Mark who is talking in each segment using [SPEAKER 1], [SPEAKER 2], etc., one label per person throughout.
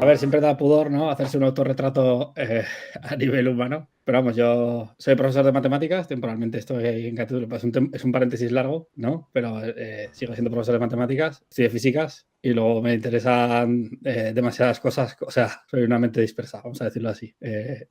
[SPEAKER 1] A ver, siempre da pudor, ¿no? Hacerse un autorretrato a nivel humano. Pero vamos, yo soy profesor de matemáticas, temporalmente estoy en cátedra, es un paréntesis largo, ¿no? Pero sigo siendo profesor de matemáticas, estoy de físicas y luego me interesan demasiadas cosas, o sea, soy una mente dispersa, vamos a decirlo así.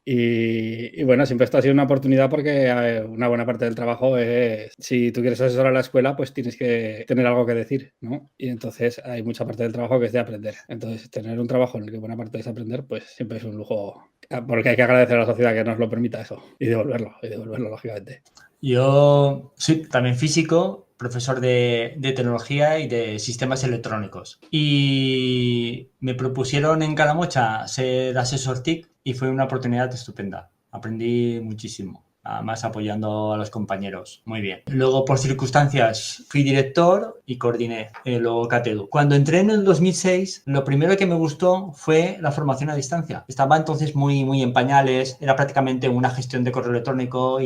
[SPEAKER 1] Y bueno, siempre esto ha sido una oportunidad porque una buena parte del trabajo es, si tú quieres asesorar a la escuela, pues tienes que tener algo que decir, ¿no? Y entonces hay mucha parte del trabajo que es de aprender. Entonces, tener un trabajo en el que buena parte es aprender, pues siempre es un lujo, porque hay que agradecer a la sociedad que nos lo permita eso y devolverlo, lógicamente.
[SPEAKER 2] Yo soy también físico, profesor de tecnología y de sistemas electrónicos. Y me propusieron en Calamocha ser asesor TIC y fue una oportunidad estupenda. Aprendí muchísimo, además apoyando a los compañeros. Muy bien. Luego, por circunstancias, fui director y coordiné luego CATEDU. Cuando entré en el 2006, lo primero que me gustó fue la formación a distancia. Estaba entonces muy en pañales, era prácticamente una gestión de correo electrónico,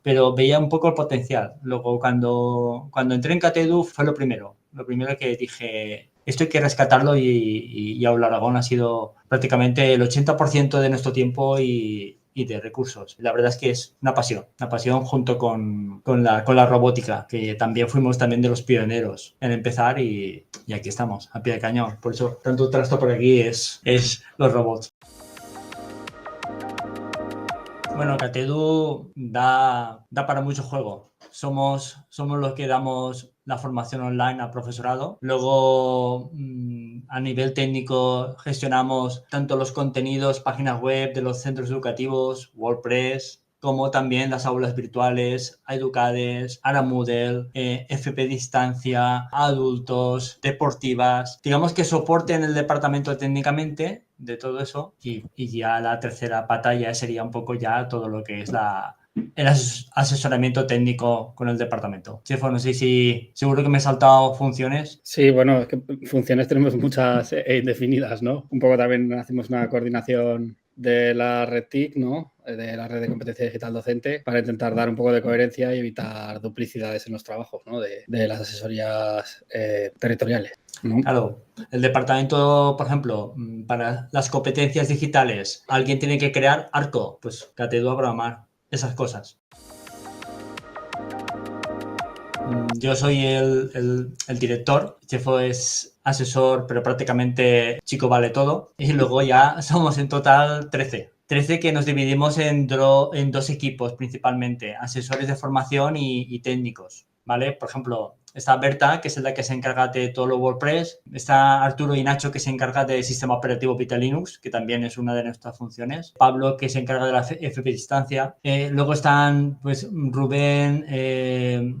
[SPEAKER 2] pero veía un poco el potencial. Luego, cuando entré en CATEDU, fue lo primero que dije, esto hay que rescatarlo y Aula Aragón ha sido prácticamente el 80% de nuestro tiempo y de recursos. La verdad es que es una pasión junto con la robótica, que también fuimos también de los pioneros en empezar y aquí estamos, a pie de cañón. Por eso tanto trasto por aquí es los robots. Bueno, CATEDU da para mucho juego. Somos los que damos la formación online al profesorado. Luego, a nivel técnico, gestionamos tanto los contenidos, páginas web de los centros educativos, WordPress, como también las aulas virtuales, Educades, Ara Moodle, FP Distancia, adultos, deportivas. Digamos que soporte en el departamento técnicamente de todo eso y ya la tercera pata ya sería un poco ya todo lo que es el asesoramiento técnico con el departamento. Chefo, no sé si seguro que me he saltado funciones.
[SPEAKER 1] Sí, bueno, es que funciones tenemos muchas indefinidas, ¿no? Un poco también hacemos una coordinación de la red TIC, ¿no? De la red de competencia digital docente, para intentar dar un poco de coherencia y evitar duplicidades en los trabajos, ¿no? De las asesorías territoriales, ¿no?
[SPEAKER 2] Claro, el departamento, por ejemplo, para las competencias digitales, alguien tiene que crear Arco, pues CATEDU a programar esas cosas. Yo soy el director, Chefo es asesor, pero prácticamente chico vale todo. Y luego ya somos en total 13. 13 que nos dividimos en dos equipos principalmente, asesores de formación y técnicos, ¿vale? Por ejemplo, está Berta, que es la que se encarga de todo lo WordPress. Está Arturo y Nacho, que se encarga del sistema operativo Vita Linux, que también es una de nuestras funciones. Pablo, que se encarga de la FP Distancia. Luego están pues Rubén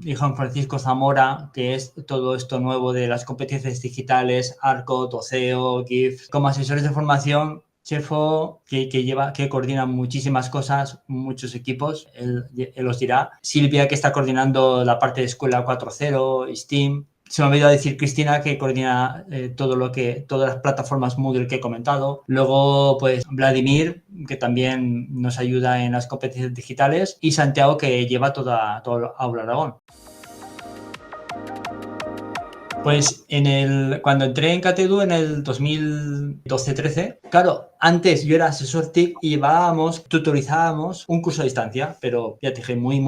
[SPEAKER 2] y Juan Francisco Zamora, que es todo esto nuevo de las competencias digitales, Arco, Doceo, GIF. Como asesores de formación, Chefo, que coordina muchísimas cosas, muchos equipos, él os dirá. Silvia, que está coordinando la parte de Escuela 4.0, Steam. Se me ha olvidado decir Cristina, que coordina todas las plataformas Moodle que he comentado. Luego, pues Vladimir, que también nos ayuda en las competencias digitales. Y Santiago, que lleva todo Aula Aragón. Pues cuando entré en CATEDU en el 2012-13, claro, antes yo era asesor TIC y tutorizábamos un curso a distancia, pero ya te dije, muy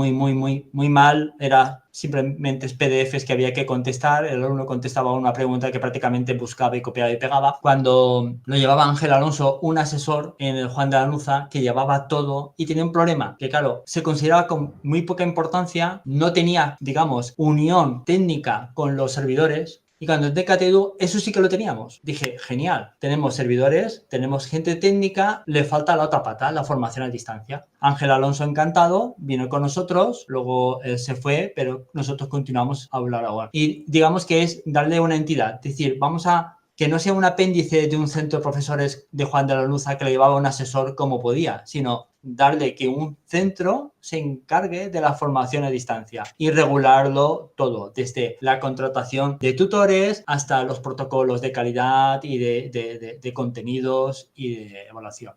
[SPEAKER 2] mal, era simplemente PDFs que había que contestar, el alumno contestaba una pregunta que prácticamente buscaba y copiaba y pegaba. Cuando lo llevaba Ángel Alonso, un asesor en el Juan de la Lanuza, que llevaba todo y tenía un problema, que claro, se consideraba con muy poca importancia, no tenía, digamos, unión técnica con los servidores. Y cuando entré en CATEDU, eso sí que lo teníamos. Dije, genial, tenemos servidores, tenemos gente técnica, le falta la otra pata, la formación a distancia. Ángel Alonso, encantado, vino con nosotros, luego él se fue, pero nosotros continuamos a hablar ahora. Y digamos que es darle una entidad, es decir, vamos a que no sea un apéndice de un centro de profesores de Juan de la Lanuza que le llevaba un asesor como podía, sino darle que un centro se encargue de la formación a distancia y regularlo todo, desde la contratación de tutores hasta los protocolos de calidad y de contenidos y de evaluación.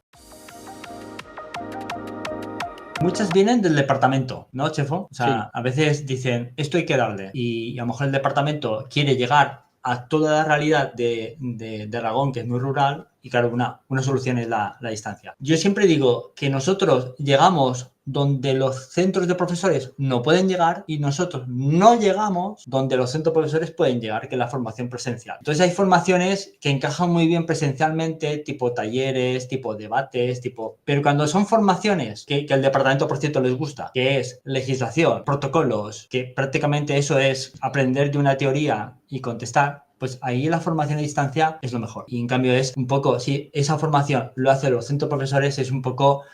[SPEAKER 2] Muchas vienen del departamento, ¿no, Chefo? O sea, sí. A veces dicen, esto hay que darle, y a lo mejor el departamento quiere llegar a toda la realidad de Aragón, que es muy rural, Y claro, una solución es la distancia. Yo siempre digo que nosotros llegamos donde los centros de profesores no pueden llegar y nosotros no llegamos donde los centros de profesores pueden llegar, que es la formación presencial. Entonces hay formaciones que encajan muy bien presencialmente, tipo talleres, tipo debates, pero cuando son formaciones que al departamento, por cierto, les gusta, que es legislación, protocolos, que prácticamente eso es aprender de una teoría y contestar, pues ahí la formación a distancia es lo mejor. Y en cambio es un poco, si esa formación lo hacen los centros profesores, es un poco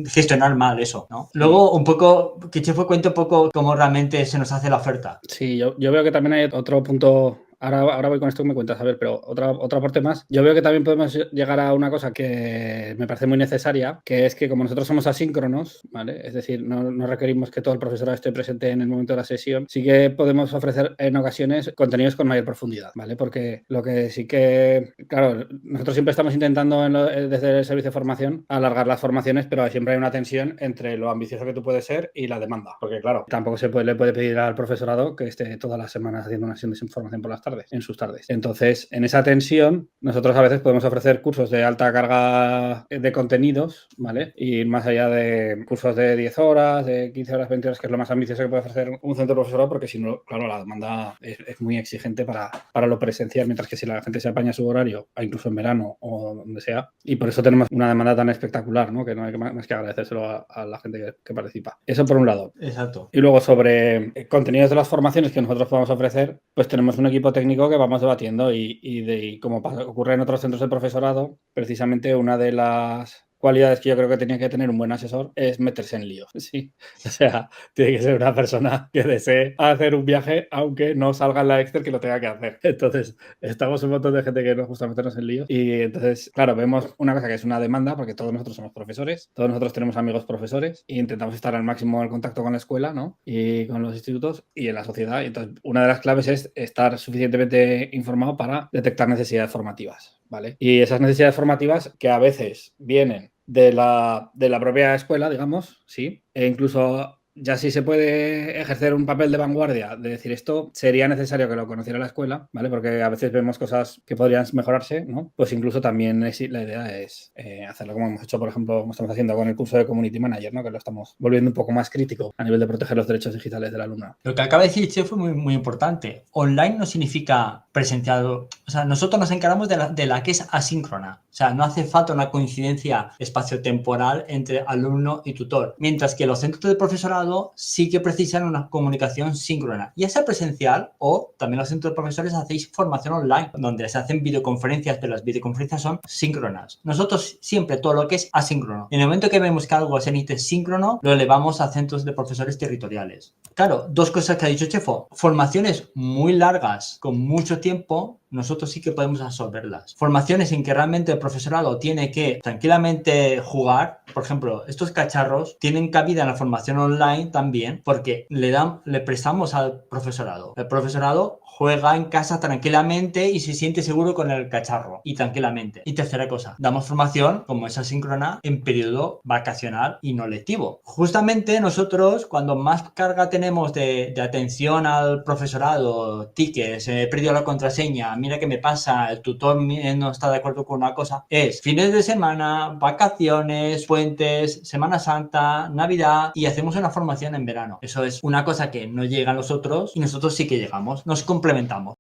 [SPEAKER 2] gestionar mal eso, ¿no? Luego un poco, que Chefo cuente un poco cómo realmente se nos hace la oferta.
[SPEAKER 1] Sí, yo veo que también hay otro punto. Ahora voy con esto que me cuentas, a ver, pero otra parte más. Yo veo que también podemos llegar a una cosa que me parece muy necesaria, que es que como nosotros somos asíncronos, ¿vale? Es decir, no requerimos que todo el profesorado esté presente en el momento de la sesión, sí que podemos ofrecer en ocasiones contenidos con mayor profundidad, ¿vale? Porque lo que sí que, claro, nosotros siempre estamos intentando desde el servicio de formación alargar las formaciones, pero siempre hay una tensión entre lo ambicioso que tú puedes ser y la demanda. Porque, claro, tampoco le puede pedir al profesorado que esté todas las semanas haciendo una sesión de información por las tardes, en sus tardes. Entonces, en esa tensión, nosotros a veces podemos ofrecer cursos de alta carga de contenidos, ¿vale? Y ir más allá de cursos de 10 horas, de 15 horas, 20 horas, que es lo más ambicioso que puede ofrecer un centro profesorado, porque si no, claro, la demanda es muy exigente para lo presencial, mientras que si la gente se apaña su horario, incluso en verano o donde sea, y por eso tenemos una demanda tan espectacular, ¿no? Que no hay más que agradecérselo a la gente que participa. Eso por un lado.
[SPEAKER 2] Exacto.
[SPEAKER 1] Y luego sobre contenidos de las formaciones que nosotros podamos ofrecer, pues tenemos un equipo técnico que vamos debatiendo y como ocurre en otros centros de profesorado, precisamente una de las cualidades que yo creo que tenía que tener un buen asesor es meterse en líos. Sí. O sea, tiene que ser una persona que desee hacer un viaje aunque no salga en la Excel que lo tenga que hacer. Entonces, estamos un montón de gente que nos gusta meternos en líos y entonces, claro, vemos una cosa que es una demanda porque todos nosotros somos profesores, todos nosotros tenemos amigos profesores e intentamos estar al máximo en contacto con la escuela, ¿no? Y con los institutos y en la sociedad. Y entonces, una de las claves es estar suficientemente informado para detectar necesidades formativas, ¿vale? Y esas necesidades formativas que a veces vienen de la propia escuela, digamos, sí, e incluso ya sí se puede ejercer un papel de vanguardia, de decir esto sería necesario que lo conociera la escuela, ¿vale? Porque a veces vemos cosas que podrían mejorarse, ¿no? Pues incluso también la idea es hacerlo como hemos hecho, por ejemplo, como estamos haciendo con el curso de Community Manager, ¿no? Que lo estamos volviendo un poco más crítico a nivel de proteger los derechos digitales del alumno.
[SPEAKER 2] Lo que acaba de decir Che fue muy, muy importante. Online no significa presencial. O sea, nosotros nos encargamos de la que es asíncrona. O sea, no hace falta una coincidencia espaciotemporal entre alumno y tutor. Mientras que los centros de profesorado sí que precisan una comunicación síncrona, ya sea presencial o también los centros de profesores hacéis formación online, donde se hacen videoconferencias, pero las videoconferencias son síncronas. Nosotros siempre todo lo que es asíncrono. En el momento que vemos que algo se necesita síncrono, lo elevamos a centros de profesores territoriales. Claro, dos cosas que ha dicho Chefo. Formaciones muy largas, con mucho tiempo, nosotros sí que podemos absorberlas. Formaciones en que realmente el profesorado tiene que tranquilamente jugar. Por ejemplo, estos cacharros tienen cabida en la formación online también porque le prestamos al profesorado. El profesorado juega en casa tranquilamente y se siente seguro con el cacharro y tranquilamente. Y tercera cosa, damos formación como es asíncrona en periodo vacacional y no lectivo. Justamente nosotros cuando más carga tenemos de atención al profesorado, tickets, he perdido la contraseña, mira qué me pasa, el tutor no está de acuerdo con una cosa, es fines de semana, vacaciones, puentes, Semana Santa, Navidad y hacemos una formación en verano. Eso es una cosa que no llega a los otros y nosotros sí que llegamos, nos complementamos.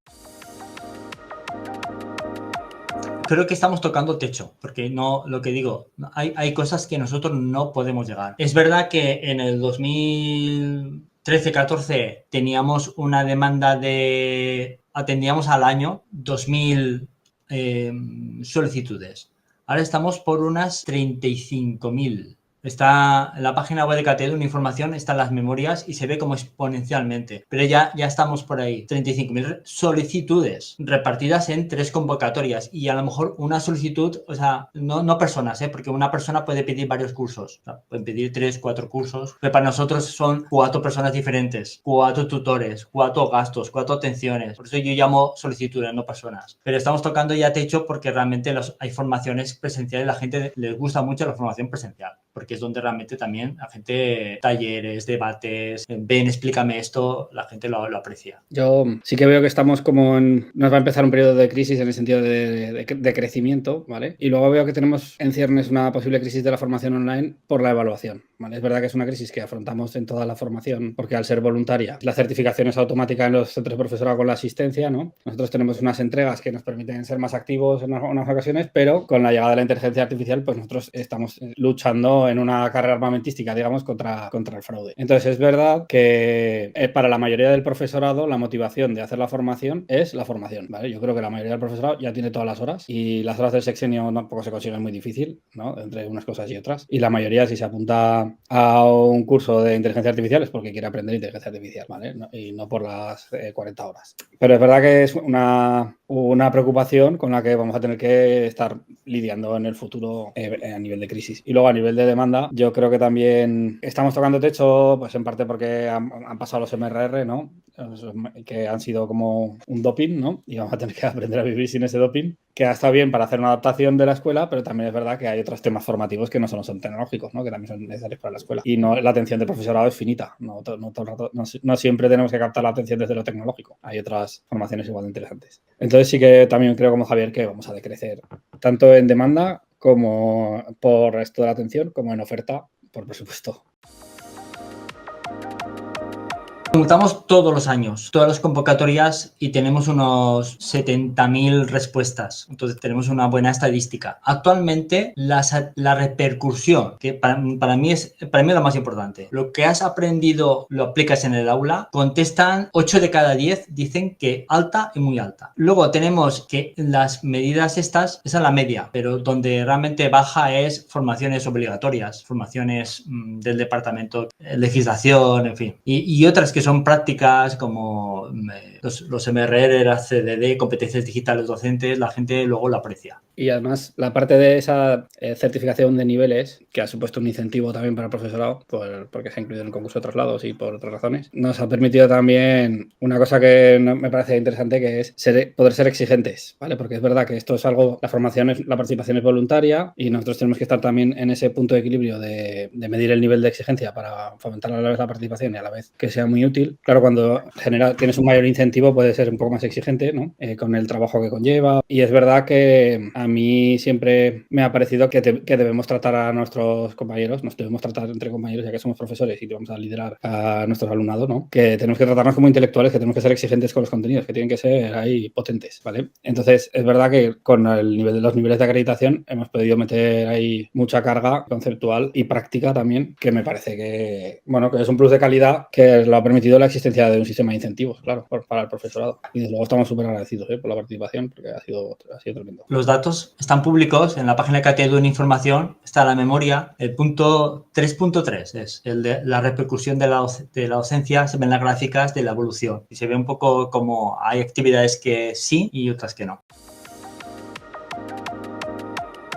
[SPEAKER 2] Creo que estamos tocando techo, porque no, lo que digo, hay cosas que nosotros no podemos llegar. Es verdad que en el 2013-14 teníamos una demanda atendíamos al año 2.000 solicitudes. Ahora estamos por unas 35.000. Está en la página web de KTEDU una información, están las memorias y se ve como exponencialmente. Pero ya estamos por ahí. 35.000 solicitudes repartidas en 3 convocatorias y a lo mejor una solicitud, o sea, no personas, porque una persona puede pedir varios cursos. O sea, pueden pedir 3, 4 cursos. Pero para nosotros son 4 personas diferentes, 4 tutores, 4 gastos, 4 atenciones. Por eso yo llamo solicitudes, no personas. Pero estamos tocando ya techo porque realmente hay formaciones presenciales. La gente les gusta mucho la formación presencial. porque es donde realmente también la gente, talleres, debates, ven, explícame esto, la gente lo aprecia.
[SPEAKER 1] Yo sí que veo que estamos nos va a empezar un periodo de crisis en el sentido de crecimiento, ¿vale? Y luego veo que tenemos en ciernes una posible crisis de la formación online por la evaluación, ¿vale? Es verdad que es una crisis que afrontamos en toda la formación, porque al ser voluntaria, la certificación es automática en los centros de profesorado con la asistencia, ¿no? Nosotros tenemos unas entregas que nos permiten ser más activos en unas ocasiones, pero con la llegada de la inteligencia artificial, pues nosotros estamos luchando en una carrera armamentística, digamos, contra el fraude. Entonces, es verdad que para la mayoría del profesorado, la motivación de hacer la formación es la formación, ¿vale? Yo creo que la mayoría del profesorado ya tiene todas las horas y las horas del sexenio tampoco se consiguen muy difícil, ¿no? Entre unas cosas y otras. Y la mayoría, si se apunta a un curso de inteligencia artificial, es porque quiere aprender inteligencia artificial, ¿vale? Y no por las 40 horas. Pero es verdad que es una preocupación con la que vamos a tener que estar lidiando en el futuro a nivel de crisis. Y luego a nivel de demanda, yo creo que también estamos tocando techo, pues en parte porque han pasado los MRR, ¿no? Que han sido como un doping, ¿no? Y vamos a tener que aprender a vivir sin ese doping, que ha estado bien para hacer una adaptación de la escuela, pero también es verdad que hay otros temas formativos que no solo son tecnológicos, ¿no? Que también son necesarios para la escuela. Y no, la atención del profesorado es finita, no todo el rato, no siempre tenemos que captar la atención desde lo tecnológico. Hay otras formaciones igual de interesantes. Entonces sí que también creo como Javier que vamos a decrecer tanto en demanda como por esto de la atención, como en oferta por presupuesto.
[SPEAKER 2] Preguntamos todos los años, todas las convocatorias y tenemos unos 70.000 respuestas. Entonces tenemos una buena estadística. Actualmente la repercusión, que para mí es lo más importante. Lo que has aprendido lo aplicas en el aula. Contestan 8 de cada 10, dicen que alta y muy alta. Luego tenemos que las medidas esa es la media, pero donde realmente baja es formaciones obligatorias, formaciones del departamento, legislación, en fin. Y otras que son prácticas como los MRR, la CDD, competencias digitales docentes, la gente luego lo aprecia.
[SPEAKER 1] Y además, la parte de esa certificación de niveles, que ha supuesto un incentivo también para el profesorado, porque se ha incluido en el concurso de traslados y por otras razones, nos ha permitido también una cosa que me parece interesante, que es poder ser exigentes, ¿vale? Porque es verdad que esto es algo, la participación es voluntaria y nosotros tenemos que estar también en ese punto de equilibrio de medir el nivel de exigencia para fomentar a la vez la participación y a la vez que sea muy útil. Claro, cuando tienes un mayor incentivo, puedes ser un poco más exigente, ¿no? Con el trabajo que conlleva. Y es verdad que a mí siempre me ha parecido que debemos tratar a nuestros compañeros, nos debemos tratar entre compañeros, ya que somos profesores y vamos a liderar a nuestros alumnados, ¿no? Que tenemos que tratarnos como intelectuales, que tenemos que ser exigentes con los contenidos, que tienen que ser ahí potentes, ¿vale? Entonces, es verdad que con los niveles de acreditación hemos podido meter ahí mucha carga conceptual y práctica también, que me parece que, bueno, que es un plus de calidad que lo ha permitido la existencia de un sistema de incentivos, claro, para el profesorado. Y desde luego estamos súper agradecidos por la participación, porque ha sido tremendo.
[SPEAKER 2] Los datos están públicos en la página de KTEDU en información, está la memoria. El punto 3.3 es el de la repercusión de la docencia, se ven las gráficas de la evolución y se ve un poco como hay actividades que sí y otras que no.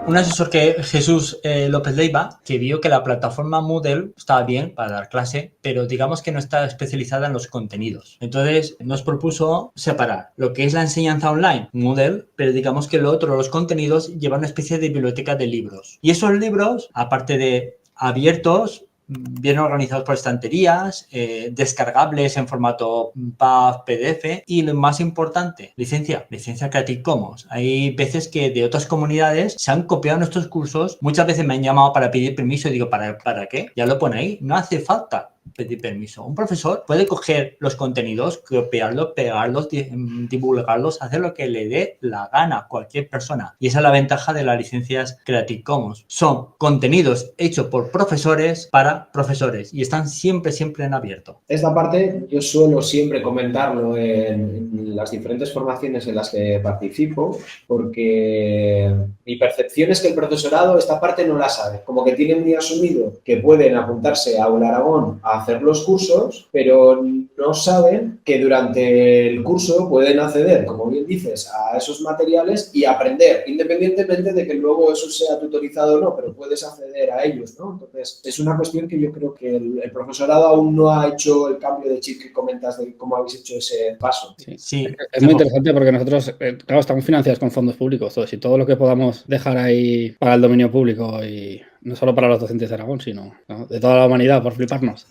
[SPEAKER 2] Un asesor Jesús López Leiva, que vio que la plataforma Moodle estaba bien para dar clase, pero digamos que no está especializada en los contenidos. Entonces nos propuso separar lo que es la enseñanza online, Moodle, pero digamos que lo otro, los contenidos, lleva una especie de biblioteca de libros. Y esos libros, aparte de abiertos, bien organizados por estanterías, descargables en formato PAF, PDF y lo más importante, licencia Creative Commons. Hay veces que de otras comunidades se han copiado nuestros cursos, muchas veces me han llamado para pedir permiso y digo, ¿para qué? Ya lo pone ahí, no hace falta pedir permiso. Un profesor puede coger los contenidos, copiarlos, pegarlos, divulgarlos, hacer lo que le dé la gana cualquier persona. Y esa es la ventaja de las licencias Creative Commons. Son contenidos hechos por profesores para profesores y están siempre en abierto.
[SPEAKER 3] Esta parte yo suelo siempre comentarlo en las diferentes formaciones en las que participo, porque mi percepción es que el profesorado esta parte no la sabe. Como que tienen muy asumido que pueden apuntarse a Aula Aragón a hacer los cursos, pero no saben que durante el curso pueden acceder, como bien dices, a esos materiales y aprender, independientemente de que luego eso sea tutorizado o no, pero puedes acceder a ellos, ¿no? Entonces, es una cuestión que yo creo que el profesorado aún no ha hecho el cambio de chip que comentas de cómo habéis hecho ese paso.
[SPEAKER 1] Sí. Es muy interesante porque nosotros, claro, estamos financiados con fondos públicos, y todo lo que podamos dejar ahí para el dominio público y no solo para los docentes de Aragón, sino, ¿no?, de toda la humanidad, por fliparnos.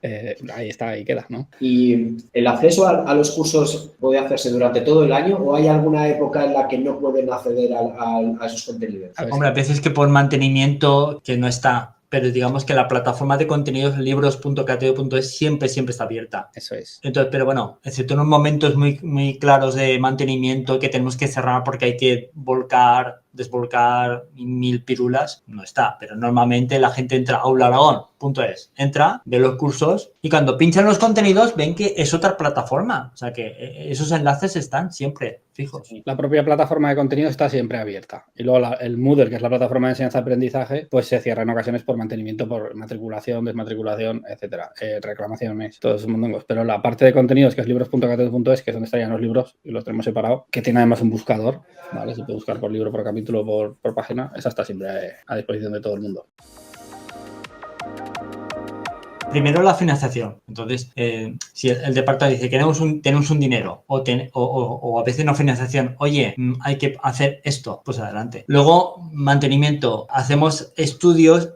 [SPEAKER 1] Ahí está, ahí queda, ¿no?
[SPEAKER 3] ¿Y el acceso a los cursos puede hacerse durante todo el año o hay alguna época en la que no pueden acceder a esos contenidos?
[SPEAKER 2] Hombre, a veces que por mantenimiento que no está, pero digamos que la plataforma de contenidos libros.catedu.es siempre está abierta.
[SPEAKER 1] Eso es.
[SPEAKER 2] Entonces, pero bueno, excepto en unos momentos muy claros de mantenimiento que tenemos que cerrar porque hay que desvolcar 1000 pirulas, no está. Pero normalmente la gente entra a aulaaragón.es, entra, ve los cursos y cuando pinchan los contenidos ven que es otra plataforma. O sea que esos enlaces están siempre fijos.
[SPEAKER 1] La propia plataforma de contenido está siempre abierta. Y luego el Moodle, que es la plataforma de enseñanza-aprendizaje, pues se cierra en ocasiones por mantenimiento, por matriculación, desmatriculación, etcétera, reclamaciones, todos esos mondongos. Pero la parte de contenidos, que es libros.catedu.es, que es donde estarían los libros, y los tenemos separados, que tiene además un buscador, ¿vale? Se puede buscar por libro, por capítulo, por página. Esa está siempre a disposición de todo el mundo.
[SPEAKER 2] Primero la financiación. Entonces, si el departamento dice tenemos un dinero o a veces no financiación, oye, hay que hacer esto, pues adelante. Luego, mantenimiento. Hacemos estudios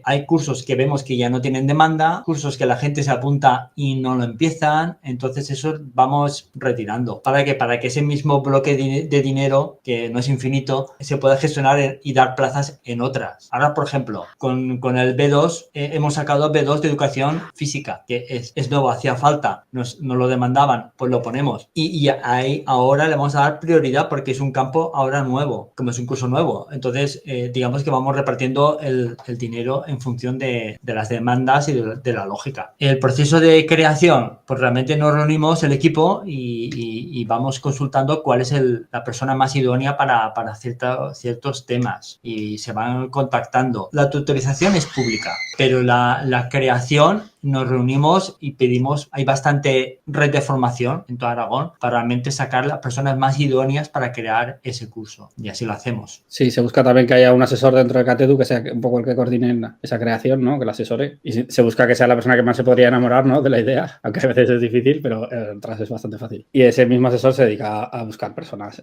[SPEAKER 2] hay cursos que vemos que ya no tienen demanda, cursos que la gente se apunta y no lo empiezan, entonces eso vamos retirando. ¿Para qué? Para que ese mismo bloque de dinero, que no es infinito, se pueda gestionar y dar plazas en otras. Ahora, por ejemplo, con el B2 hemos sacado B2 de educación física, que es nuevo, hacía falta, nos lo demandaban, pues lo ponemos. Y ahí ahora le vamos a dar prioridad porque es un campo ahora nuevo, como es un curso nuevo. Entonces, digamos que vamos repartiendo el dinero en función de las demandas y de la lógica. El proceso de creación, pues realmente nos reunimos el equipo y vamos consultando cuál es la persona más idónea para ciertos temas y se van contactando. La tutorización es pública, pero la creación nos reunimos y pedimos, hay bastante red de formación en todo Aragón para realmente sacar las personas más idóneas para crear ese curso y así lo hacemos.
[SPEAKER 1] Sí, se busca también que haya un asesor dentro de Catedu que sea un poco el que coordine esa creación, ¿no? Que la asesore, y se busca que sea la persona que más se podría enamorar, ¿no?, de la idea, aunque a veces es difícil, pero atrás es bastante fácil. Y ese mismo asesor se dedica a buscar personas,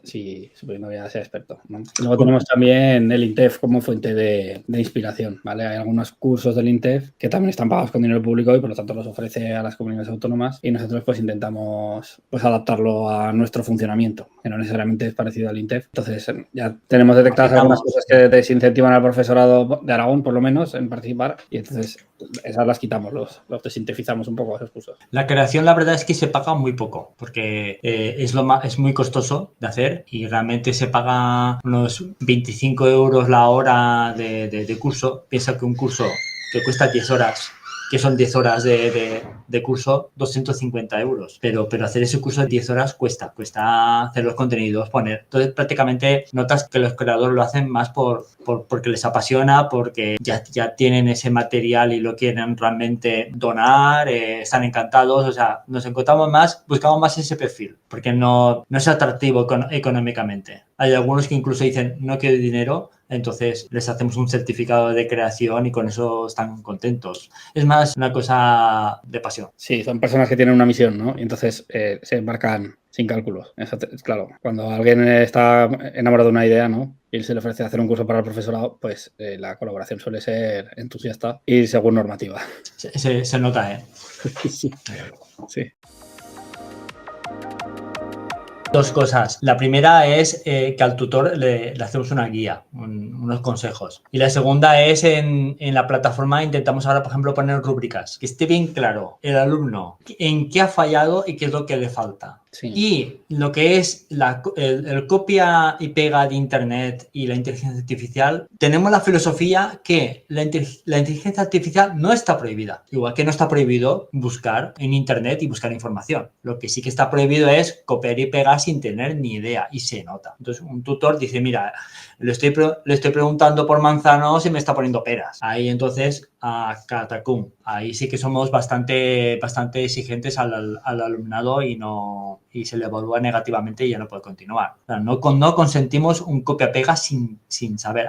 [SPEAKER 1] suponiendo que ya sea experto, ¿no? Luego tenemos también el INTEF como fuente de inspiración, ¿vale? Hay algunos cursos del INTEF que también están pagados con dinero público y por lo tanto los ofrece a las comunidades autónomas y nosotros pues intentamos pues adaptarlo a nuestro funcionamiento, que no necesariamente es parecido al INTEF. Entonces ya tenemos detectadas algunas cosas que desincentivan al profesorado de Aragón, por lo menos, en participar, y entonces esas las quitamos, los desintensificamos un poco esos cursos.
[SPEAKER 2] La creación, la verdad es que se paga muy poco porque es muy costoso de hacer y realmente se paga unos 25 euros la hora de curso. Piensa que un curso que cuesta 10 horas, que son 10 horas de curso, 250 euros. Pero hacer ese curso de 10 horas cuesta hacer los contenidos, poner. Entonces, prácticamente notas que los creadores lo hacen más porque les apasiona, porque ya tienen ese material y lo quieren realmente donar, están encantados. O sea, buscamos más ese perfil, porque no es atractivo económicamente. Hay algunos que incluso dicen, no quiero dinero, entonces les hacemos un certificado de creación y con eso están contentos. Es más una cosa de pasión.
[SPEAKER 1] Sí, son personas que tienen una misión, ¿no? Y entonces se embarcan sin cálculos. Claro, cuando alguien está enamorado de una idea, ¿no?, y se le ofrece hacer un curso para el profesorado, pues la colaboración suele ser entusiasta y según normativa.
[SPEAKER 2] Se nota, ¿eh?
[SPEAKER 1] Sí.
[SPEAKER 2] Dos cosas. La primera es que al tutor le hacemos una guía, unos consejos. Y la segunda es en la plataforma intentamos ahora, por ejemplo, poner rúbricas. Que esté bien claro el alumno en qué ha fallado y qué es lo que le falta.
[SPEAKER 1] Sí.
[SPEAKER 2] Y lo que es el copia y pega de Internet y la inteligencia artificial, tenemos la filosofía que la inteligencia artificial no está prohibida. Igual que no está prohibido buscar en Internet y buscar información. Lo que sí que está prohibido es copiar y pegar sin tener ni idea y se nota. Entonces un tutor dice, mira, le estoy preguntando por manzanos y me está poniendo peras. Ahí entonces a catacum. Ahí sí que somos bastante exigentes al alumnado y se le evalúa negativamente y ya no puede continuar. O sea, no consentimos un copia-pega sin saber.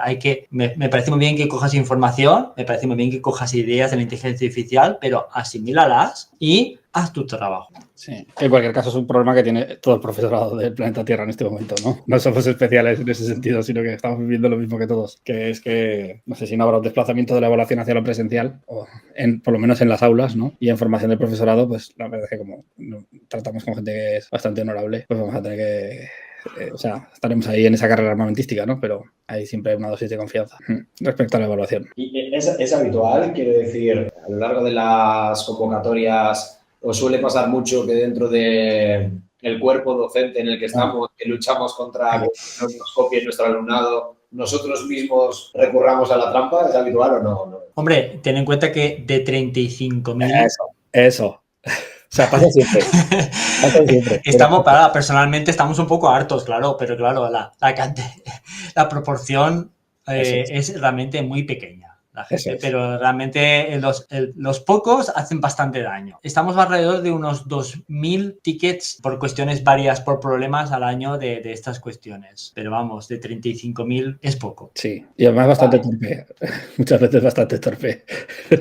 [SPEAKER 2] Me parece muy bien que cojas información, me parece muy bien que cojas ideas de la inteligencia artificial, pero asimílalas y haz tu trabajo.
[SPEAKER 1] Sí. En cualquier caso es un problema que tiene todo el profesorado del planeta Tierra en este momento, ¿no? No somos especiales en ese sentido, sino que estamos viviendo lo mismo que todos, que es que, no sé si no habrá un desplazamiento de la evaluación hacia lo presencial, o por lo menos en las aulas, ¿no? Y en formación del profesorado, pues la verdad es que como tratamos con gente que es bastante honorable, pues vamos a tener que... o sea, estaremos ahí en esa carrera armamentística, ¿no? Pero hay siempre una dosis de confianza respecto a la evaluación.
[SPEAKER 3] ¿Y es habitual? Quiero decir, a lo largo de las convocatorias, ¿os suele pasar mucho que dentro de el cuerpo docente en el que estamos, que luchamos contra que no nos copie nuestro alumnado, nosotros mismos recurramos a la trampa? ¿Es habitual o no?
[SPEAKER 2] Hombre, ten en cuenta que de 35.000...
[SPEAKER 1] Eso. O sea, pasa siempre. Pasa siempre.
[SPEAKER 2] Personalmente estamos un poco hartos, claro, pero claro, la proporción es realmente muy pequeña. La gente, pero realmente los pocos hacen bastante daño. Estamos alrededor de unos 2.000 tickets por cuestiones varias, por problemas al año de estas cuestiones. Pero vamos, de 35.000 es poco.
[SPEAKER 1] Sí, y además bastante torpe. Muchas veces bastante torpe.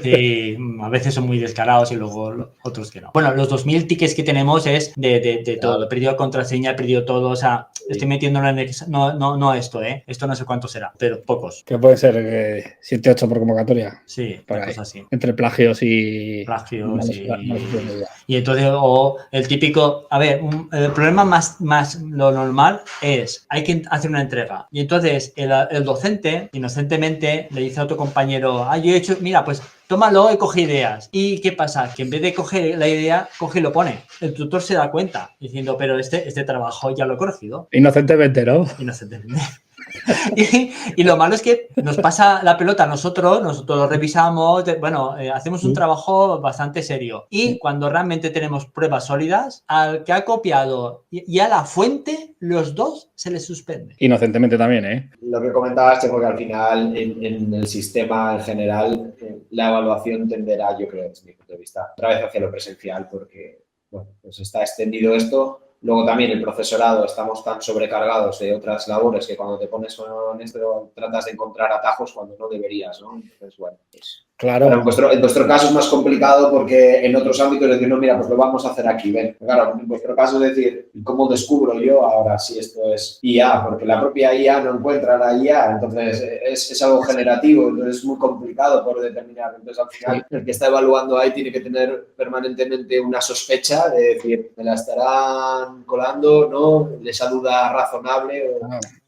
[SPEAKER 2] Sí, a veces son muy descarados y luego otros que no. Bueno, los 2.000 tickets que tenemos es de todo. He perdido contraseña, he perdido todo. O sea, estoy metiéndolo en no esto, ¿eh? Esto no sé cuánto será, pero pocos.
[SPEAKER 1] Que pueden ser 7, 8 por convocatoria.
[SPEAKER 2] Sí, una cosa así.
[SPEAKER 1] Entre plagios y...
[SPEAKER 2] Y entonces, o el típico... A ver, el problema más lo normal es, hay que hacer una entrega. Y entonces el docente, inocentemente, le dice a otro compañero, yo he hecho, mira, pues tómalo y coge ideas. ¿Y qué pasa? Que en vez de coger la idea, coge y lo pone. El tutor se da cuenta, diciendo, pero este trabajo ya lo he corregido.
[SPEAKER 1] Inocentemente, ¿no?
[SPEAKER 2] Inocentemente. Y lo malo es que nos pasa la pelota a nosotros lo revisamos, hacemos un trabajo bastante serio. Y cuando realmente tenemos pruebas sólidas, al que ha copiado y a la fuente, los dos se les suspende.
[SPEAKER 1] Inocentemente también, ¿eh?
[SPEAKER 3] Lo que comentabas, Checo, que al final en el sistema en general la evaluación tenderá, yo creo, desde mi punto de vista, otra vez hacia lo presencial, porque bueno, pues está extendido esto. Luego también el profesorado, estamos tan sobrecargados de otras labores que cuando te pones con esto tratas de encontrar atajos cuando no deberías, ¿no? Entonces, bueno, pues...
[SPEAKER 1] Claro.
[SPEAKER 3] Pero en vuestro caso es más complicado porque en otros ámbitos es decir, no, mira, pues lo vamos a hacer aquí, ven. Claro, en vuestro caso es decir, ¿cómo descubro yo ahora si esto es IA? Porque la propia IA no encuentra la IA, entonces es algo generativo, entonces es muy complicado por determinar. Entonces, al final, el que está evaluando ahí tiene que tener permanentemente una sospecha de decir, ¿me la estarán colando? ¿No? ¿Esa duda razonable?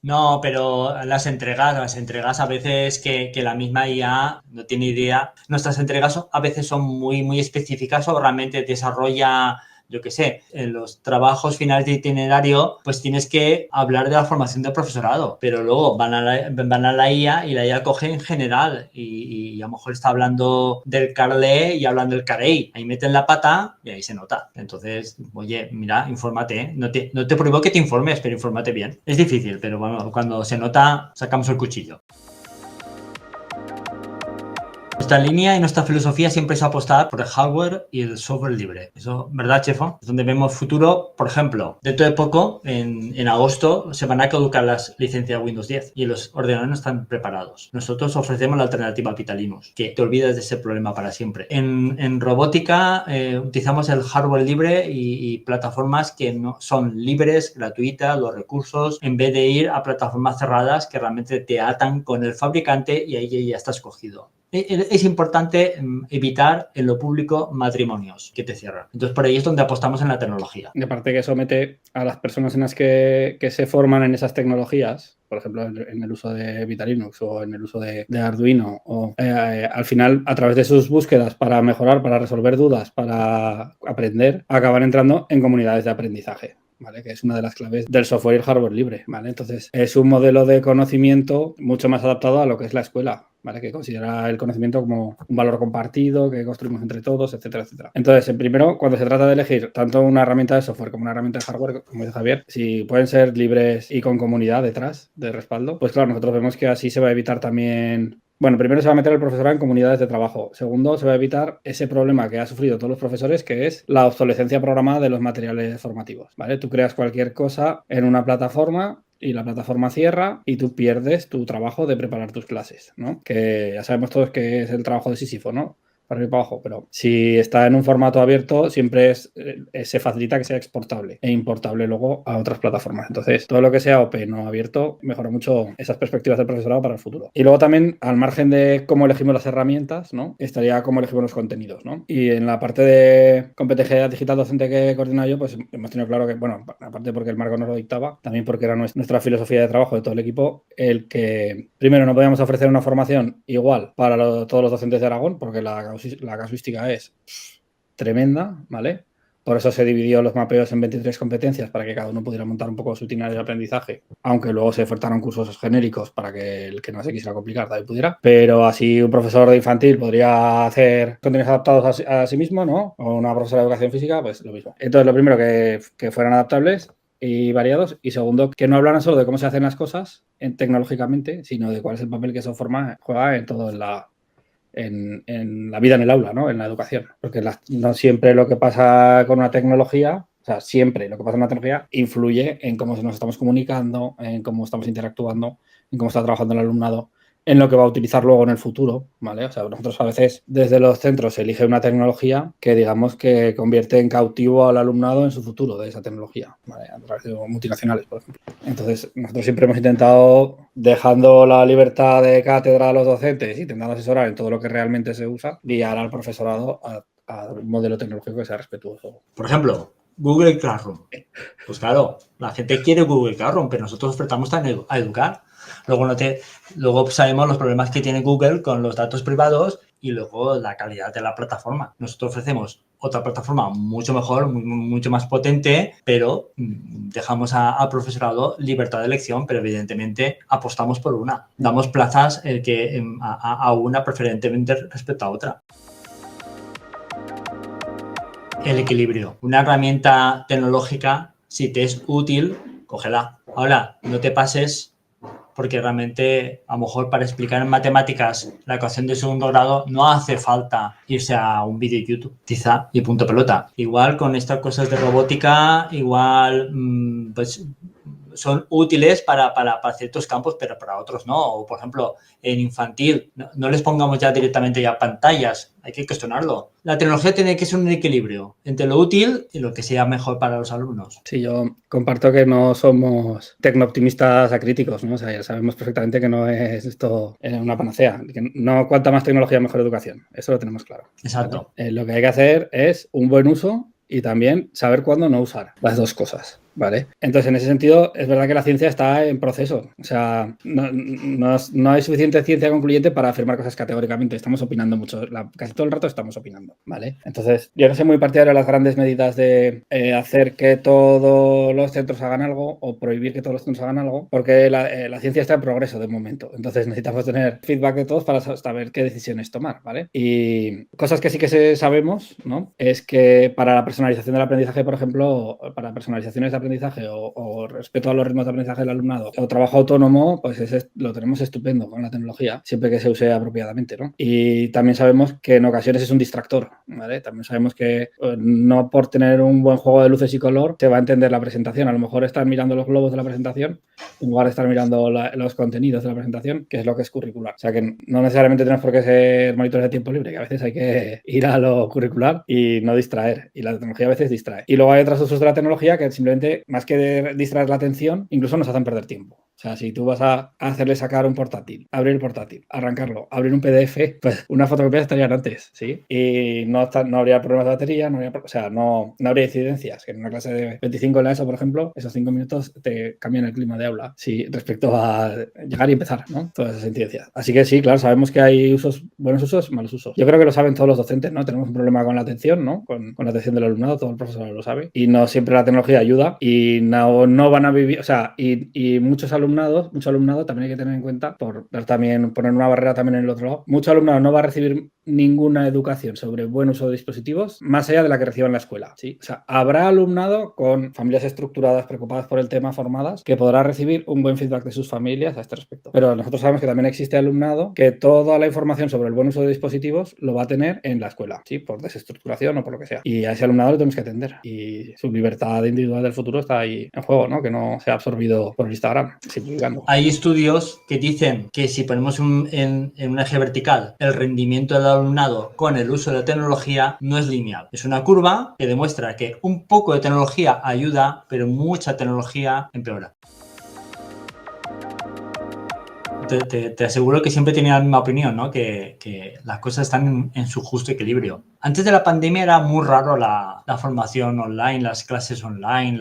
[SPEAKER 2] No, pero las entregas a veces que la misma IA no tiene idea. Nuestras entregas a veces son muy, muy específicas o realmente desarrolla, yo qué sé, en los trabajos finales de itinerario, pues tienes que hablar de la formación del profesorado, pero luego van a la IA y la IA coge en general y a lo mejor está hablando del Carle y hablan del Carey. Ahí meten la pata y ahí se nota. Entonces, oye, mira, infórmate, ¿eh? No te prohíbo que te informes, pero infórmate bien. Es difícil, pero bueno, cuando se nota, sacamos el cuchillo. Nuestra línea y nuestra filosofía siempre es apostar por el hardware y el software libre. Eso, ¿verdad, Chefo? Es donde vemos futuro. Por ejemplo, dentro de poco, en agosto, se van a caducar las licencias Windows 10 y los ordenadores no están preparados. Nosotros ofrecemos la alternativa a Pitalinux, que te olvidas de ese problema para siempre. En robótica utilizamos el hardware libre y plataformas que no son libres, gratuitas, los recursos, en vez de ir a plataformas cerradas que realmente te atan con el fabricante y ahí ya estás cogido. Es importante evitar en lo público matrimonios que te cierran. Entonces, por ahí es donde apostamos en la tecnología.
[SPEAKER 1] Y aparte que eso mete a las personas en las que se forman en esas tecnologías, por ejemplo, en el uso de Vitalinux o en el uso de Arduino, o al final, a través de sus búsquedas para mejorar, para resolver dudas, para aprender, acaban entrando en comunidades de aprendizaje. ¿Vale? Que es una de las claves del software y el hardware libre, ¿vale? Entonces, es un modelo de conocimiento mucho más adaptado a lo que es la escuela, ¿vale? Que considera el conocimiento como un valor compartido, que construimos entre todos, etcétera, etcétera. Entonces, primero, cuando se trata de elegir tanto una herramienta de software como una herramienta de hardware, como dice Javier, si pueden ser libres y con comunidad detrás de respaldo, pues claro, nosotros vemos que así se va a evitar también... Bueno, primero se va a meter el profesorado en comunidades de trabajo. Segundo, se va a evitar ese problema que ha sufrido todos los profesores, que es la obsolescencia programada de los materiales formativos, ¿vale? Tú creas cualquier cosa en una plataforma y la plataforma cierra y tú pierdes tu trabajo de preparar tus clases, ¿no? Que ya sabemos todos que es el trabajo de Sísifo, ¿no? para ir para abajo, pero si está en un formato abierto, siempre se facilita que sea exportable e importable luego a otras plataformas. Entonces, todo lo que sea open o abierto mejora mucho esas perspectivas del profesorado para el futuro. Y luego también, al margen de cómo elegimos las herramientas, ¿no? Estaría cómo elegimos los contenidos, ¿no? Y en la parte de competencia digital docente que he coordinado yo, pues hemos tenido claro que, bueno, aparte porque el marco nos lo dictaba, también porque era nuestra filosofía de trabajo de todo el equipo, el que primero no podíamos ofrecer una formación igual para todos los docentes de Aragón, porque la casuística es tremenda, ¿vale? Por eso se dividió los mapeos en 23 competencias para que cada uno pudiera montar un poco su itinerario de aprendizaje, aunque luego se ofertaron cursos genéricos para que el que no se quisiera complicar también pudiera. Pero así un profesor de infantil podría hacer contenidos adaptados a sí mismo, ¿no? O una profesora de educación física, pues lo mismo. Entonces, lo primero, que fueran adaptables y variados. Y segundo, que no hablaran solo de cómo se hacen las cosas tecnológicamente, sino de cuál es el papel que eso juega en todo en la vida en el aula, ¿no? En la educación. Porque no siempre lo que pasa con una tecnología, o sea, siempre lo que pasa en una tecnología influye en cómo nos estamos comunicando, en cómo estamos interactuando, en cómo está trabajando el alumnado, en lo que va a utilizar luego en el futuro, ¿vale? O sea, nosotros a veces desde los centros se elige una tecnología que digamos que convierte en cautivo al alumnado en su futuro de esa tecnología, ¿vale? A través de multinacionales, por ejemplo. Entonces, nosotros siempre hemos intentado, dejando la libertad de cátedra a los docentes, intentando asesorar en todo lo que realmente se usa, guiar al profesorado a un modelo tecnológico que sea respetuoso.
[SPEAKER 2] Por ejemplo, Google Classroom. Pues claro, la gente quiere Google Classroom, pero nosotros ofertamos a educar. Luego sabemos los problemas que tiene Google con los datos privados y luego la calidad de la plataforma. Nosotros ofrecemos otra plataforma mucho mejor, mucho más potente, pero dejamos al profesorado libertad de elección, pero evidentemente apostamos por una. Damos plazas a una preferentemente respecto a otra. El equilibrio. Una herramienta tecnológica, si te es útil, cógela. Ahora, no te pases porque realmente a lo mejor para explicar en matemáticas la ecuación de segundo grado no hace falta irse a un vídeo de YouTube, quizá, y punto pelota. Igual con estas cosas de robótica, igual pues son útiles para ciertos campos, pero para otros no. O, por ejemplo, en infantil, no les pongamos ya directamente ya pantallas, hay que cuestionarlo. La tecnología tiene que ser un equilibrio entre lo útil y lo que sea mejor para los alumnos.
[SPEAKER 1] Sí, yo comparto que no somos tecnooptimistas acríticos, ¿no? O sea, ya sabemos perfectamente que no es esto una panacea. Que no cuanta más tecnología, mejor educación. Eso lo tenemos claro.
[SPEAKER 2] Exacto.
[SPEAKER 1] ¿Vale? Lo que hay que hacer es un buen uso y también saber cuándo no usar las dos cosas. ¿Vale? Entonces, en ese sentido, es verdad que la ciencia está en proceso. O sea, no hay suficiente ciencia concluyente para afirmar cosas categóricamente. Estamos opinando mucho. Casi todo el rato estamos opinando, ¿vale? Entonces, yo no soy muy partidario de las grandes medidas de hacer que todos los centros hagan algo o prohibir que todos los centros hagan algo, porque la ciencia está en progreso de momento. Entonces, necesitamos tener feedback de todos para saber qué decisiones tomar, ¿vale? Y cosas que sí que sabemos, ¿no? Es que para la personalización del aprendizaje, por ejemplo, para personalizaciones de aprendizaje o respeto a los ritmos de aprendizaje del alumnado o trabajo autónomo, pues lo tenemos estupendo con la tecnología, siempre que se use apropiadamente, ¿no? Y también sabemos que en ocasiones es un distractor, ¿vale? También sabemos que no por tener un buen juego de luces y color se va a entender la presentación. A lo mejor están mirando los globos de la presentación en lugar de estar mirando los contenidos de la presentación, que es lo que es curricular. O sea que no necesariamente tenemos por qué ser monitores de tiempo libre, que a veces hay que ir a lo curricular y no distraer. Y la tecnología a veces distrae. Y luego hay otros usos de la tecnología que simplemente, más que distraer la atención, incluso nos hacen perder tiempo. O sea, si tú vas a hacerle sacar un portátil, abrir el portátil, arrancarlo, abrir un PDF, pues una fotocopia estarían antes, ¿sí? Y no habría problemas de batería, no habría incidencias. Que en una clase de 25 en la ESO, por ejemplo, esos 5 minutos te cambian el clima de aula, sí, respecto a llegar y empezar, ¿no? Todas esas incidencias. Así que sí, claro, sabemos que hay buenos usos, malos usos. Yo creo que lo saben todos los docentes, ¿no? Tenemos un problema con la atención, ¿no? Con la atención del alumnado, todo el profesor lo sabe. Y no siempre la tecnología ayuda y no van a vivir, o sea, y muchos alumnado también hay que tener en cuenta, poner una barrera también en el otro lado, mucho alumnado no va a recibir ninguna educación sobre buen uso de dispositivos más allá de la que reciba en la escuela, ¿sí? O sea, habrá alumnado con familias estructuradas, preocupadas por el tema, formadas, que podrá recibir un buen feedback de sus familias a este respecto. Pero nosotros sabemos que también existe alumnado que toda la información sobre el buen uso de dispositivos lo va a tener en la escuela, ¿sí? Por desestructuración o por lo que sea. Y a ese alumnado lo tenemos que atender. Y su libertad individual del futuro está ahí en juego, ¿no? Que no sea absorbido por el Instagram. simplificando.
[SPEAKER 2] Hay estudios que dicen que si ponemos en un eje vertical el rendimiento del alumnado con el uso de la tecnología no es lineal. Es una curva que demuestra que un poco de tecnología ayuda, pero mucha tecnología empeora. Te aseguro que siempre tenía la misma opinión, ¿no? Que las cosas están en su justo equilibrio. Antes de la pandemia era muy raro la formación online, las clases online,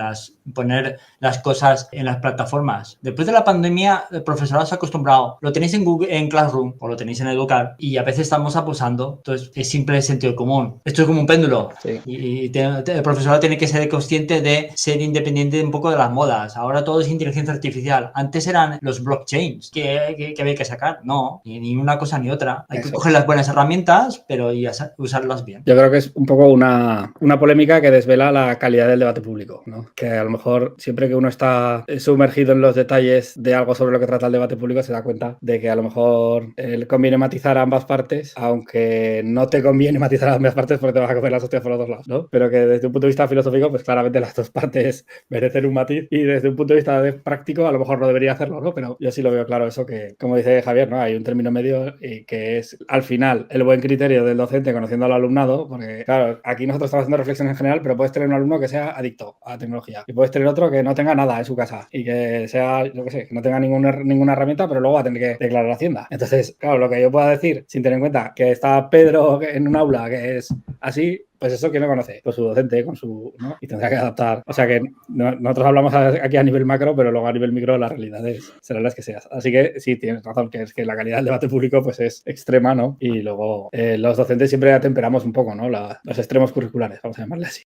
[SPEAKER 2] poner las cosas en las plataformas. Después de la pandemia, el profesorado se ha acostumbrado. Lo tenéis en Google, en Classroom o lo tenéis en Educar y a veces estamos abusando. Entonces, es simple sentido común. Esto es como un péndulo.
[SPEAKER 1] Sí.
[SPEAKER 2] Y el profesorado tiene que ser consciente de ser independiente un poco de las modas. Ahora todo es inteligencia artificial. Antes eran los blockchains que había que sacar. No, ni una cosa ni otra. Hay que coger las buenas herramientas, pero y usarlas bien.
[SPEAKER 1] Yo creo que es un poco una polémica que desvela la calidad del debate público, ¿no? Que a lo mejor siempre que uno está sumergido en los detalles de algo sobre lo que trata el debate público se da cuenta de que a lo mejor le conviene matizar a ambas partes, aunque no te conviene matizar a ambas partes porque te vas a comer las hostias por los dos lados, ¿no? Pero que desde un punto de vista filosófico, pues claramente las dos partes merecen un matiz y desde un punto de vista práctico a lo mejor no debería hacerlo, ¿no? Pero yo sí lo veo claro eso que, como dice Javier, ¿no? Hay un término medio y que es al final el buen criterio del docente conociendo al alumnado, porque claro, aquí nosotros estamos haciendo reflexiones en general, pero puedes tener un alumno que sea adicto a la tecnología y puedes tener otro que no tenga nada en su casa y que sea, yo qué sé, que no tenga ninguna herramienta, pero luego va a tener que declarar a Hacienda. Entonces, claro, lo que yo pueda decir sin tener en cuenta que está Pedro en un aula que es así, pues eso que no conoce, pues su docente con su, ¿no? Y tendrá que adaptar. O sea que nosotros hablamos aquí a nivel macro, pero luego a nivel micro la realidad será las que seas. Así que sí, tienes razón, que es que la calidad del debate público pues es extrema, ¿no? Y luego los docentes siempre atemperamos un poco, ¿no? Los extremos curriculares, vamos a llamarle así.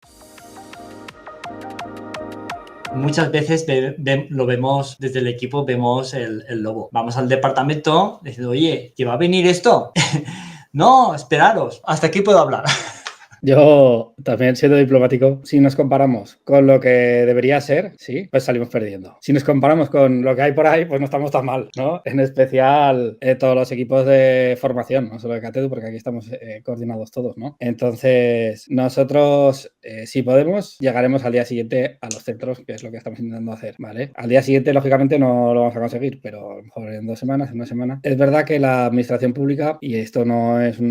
[SPEAKER 2] Muchas veces lo vemos desde el equipo, vemos el lobo. Vamos al departamento diciendo, oye, ¿que va a venir esto? No, esperaros, hasta aquí puedo hablar.
[SPEAKER 1] Yo también, siendo diplomático, si nos comparamos con lo que debería ser, sí, pues salimos perdiendo. Si nos comparamos con lo que hay por ahí, pues no estamos tan mal, ¿no? En especial todos los equipos de formación, no solo de CATEDU, porque aquí estamos coordinados todos, ¿no? Entonces, nosotros, si podemos, llegaremos al día siguiente a los centros, que es lo que estamos intentando hacer, ¿vale? Al día siguiente, lógicamente, no lo vamos a conseguir, pero a lo mejor en 2 semanas, en una semana. Es verdad que la administración pública, y esto no es un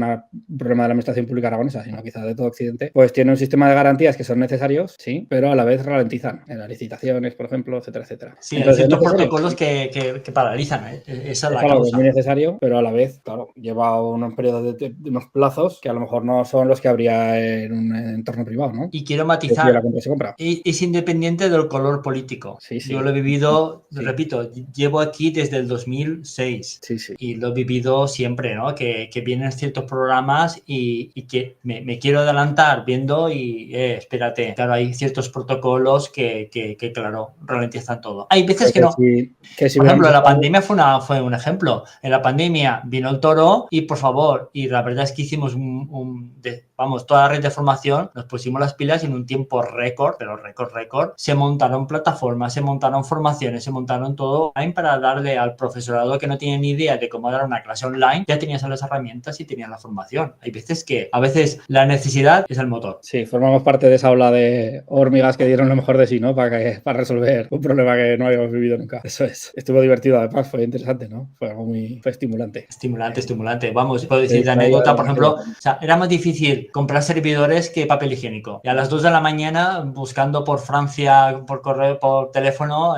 [SPEAKER 1] problema de la administración pública aragonesa, sino quizá de todo Occidente, pues tiene un sistema de garantías que son necesarios, sí, pero a la vez ralentizan en las licitaciones, por ejemplo, etcétera, etcétera.
[SPEAKER 2] Sí, entonces, hay ciertos protocolos que paralizan, ¿eh? Esa es la
[SPEAKER 1] algo
[SPEAKER 2] causa.
[SPEAKER 1] Muy necesario, pero a la vez, claro, lleva unos periodos de unos plazos que a lo mejor no son los que habría en un entorno privado, ¿no?
[SPEAKER 2] Y quiero matizar,
[SPEAKER 1] la compra se compra.
[SPEAKER 2] Es independiente del color político.
[SPEAKER 1] Sí.
[SPEAKER 2] Yo lo he vivido,
[SPEAKER 1] sí.
[SPEAKER 2] Repito, llevo aquí desde el 2006
[SPEAKER 1] sí.
[SPEAKER 2] Y lo he vivido siempre, ¿no? Que vienen ciertos programas y que me quiero adelantar viendo y espérate, claro, hay ciertos protocolos que claro, ralentizan todo. Hay veces que no. Por ejemplo, la pandemia fue un ejemplo. En la pandemia vino el toro y, por favor, y la verdad es que hicimos toda la red de formación, nos pusimos las pilas y en un tiempo récord, pero récord, se montaron plataformas, se montaron formaciones, se montaron todo online para darle al profesorado que no tiene ni idea de cómo dar una clase online, ya tenías las herramientas y tenías la formación. Hay veces que, a veces, la necesidad es el motor.
[SPEAKER 1] Sí, formamos parte de esa ola de hormigas que dieron lo mejor de sí, ¿no? Para resolver un problema que no habíamos vivido nunca. Eso es. Estuvo divertido, además, fue interesante, ¿no? Fue algo fue estimulante.
[SPEAKER 2] Estimulante. Vamos, puedo decir de anécdota, por ejemplo, o sea, era más difícil comprar servidores que papel higiénico. Y a las 2 de la mañana, buscando por Francia, por correo, por teléfono,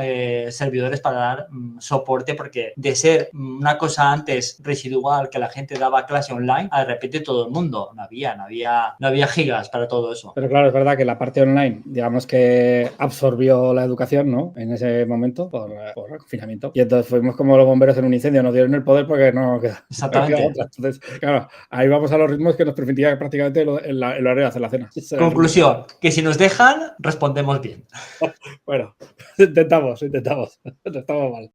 [SPEAKER 2] servidores para dar soporte, porque de ser una cosa antes residual que la gente daba clase online, de repente todo el mundo, no había gigas para todo eso.
[SPEAKER 1] Pero claro, es verdad que la parte online, digamos que absorbió la educación, ¿no? En ese momento, por el confinamiento. Y entonces fuimos como los bomberos en un incendio, nos dieron el poder porque no queda.
[SPEAKER 2] Exactamente.
[SPEAKER 1] Otra. Entonces, claro, ahí vamos a los ritmos que nos permitía prácticamente el horario de hacer la cena.
[SPEAKER 2] Conclusión, que si nos dejan, respondemos bien.
[SPEAKER 1] Bueno, intentamos. No estamos mal.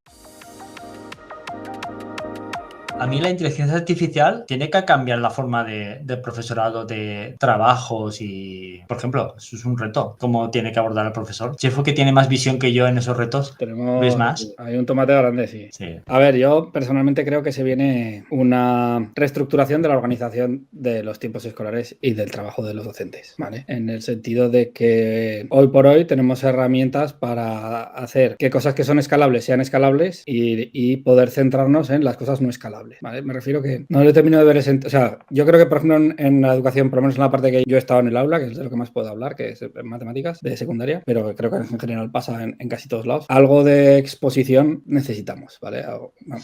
[SPEAKER 2] A mí la inteligencia artificial tiene que cambiar la forma del profesorado de trabajos y, por ejemplo, eso es un reto. ¿Cómo tiene que abordar el profesor? Chefo que tiene más visión que yo en esos retos. ¿Ves más?
[SPEAKER 1] Hay un tomate grande, sí.
[SPEAKER 2] Sí.
[SPEAKER 1] A ver, yo personalmente creo que se viene una reestructuración de la organización de los tiempos escolares y del trabajo de los docentes, ¿vale? En el sentido de que hoy por hoy tenemos herramientas para hacer que cosas que son escalables sean escalables y poder centrarnos en las cosas no escalables, ¿vale? Me refiero que no le termino de ver ese... O sea, yo creo que, por ejemplo, en la educación, por lo menos en la parte que yo he estado en el aula, que es de lo que más puedo hablar, que es en matemáticas de secundaria, pero creo que en general pasa en casi todos lados, algo de exposición necesitamos, ¿vale?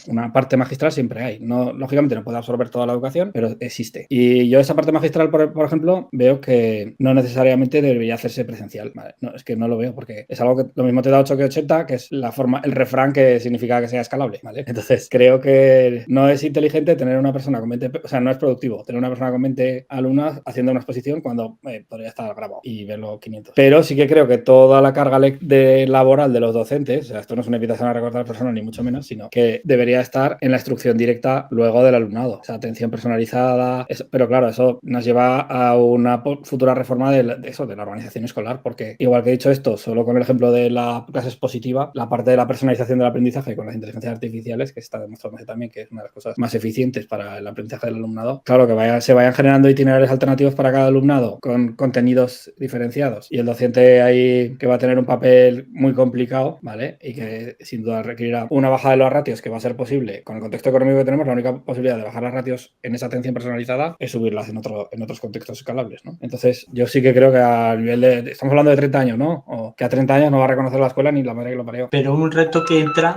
[SPEAKER 1] Una parte magistral siempre hay. No, lógicamente no puede absorber toda la educación, pero existe. Y yo esa parte magistral, por ejemplo, veo que no necesariamente debería hacerse presencial, ¿vale? No, es que no lo veo porque es algo que lo mismo te da 8 que 80, que es la forma, el refrán que significa que sea escalable, ¿vale? Entonces creo que no es inteligente tener una persona con 20, o sea, no es productivo tener una persona con 20 alumnas haciendo una exposición cuando podría estar grabado y verlo 500. Pero sí que creo que toda la carga laboral de los docentes, o sea, esto no es una invitación a recortar personas ni mucho menos, sino que debería estar en la instrucción directa luego del alumnado, o sea, atención personalizada, pero claro, eso nos lleva a una futura reforma de la organización escolar, porque igual que he dicho esto, solo con el ejemplo de la clase expositiva, la parte de la personalización del aprendizaje con las inteligencias artificiales, que está demostrando también que es una de las cosas más eficientes para el aprendizaje del alumnado, claro, que se vayan generando itinerarios alternativos para cada alumnado con contenidos diferenciados y el docente ahí que va a tener un papel muy complicado, ¿vale? Y que sin duda requerirá una bajada de los ratios que va a ser posible con el contexto económico que tenemos. La única posibilidad de bajar las ratios en esa atención personalizada es subirlas en otros contextos escalables, ¿no? Entonces yo sí que creo que a nivel de... Estamos hablando de 30 años, ¿no? O que a 30 años no va a reconocer la escuela ni la madre que lo parió.
[SPEAKER 2] Pero un reto que entra...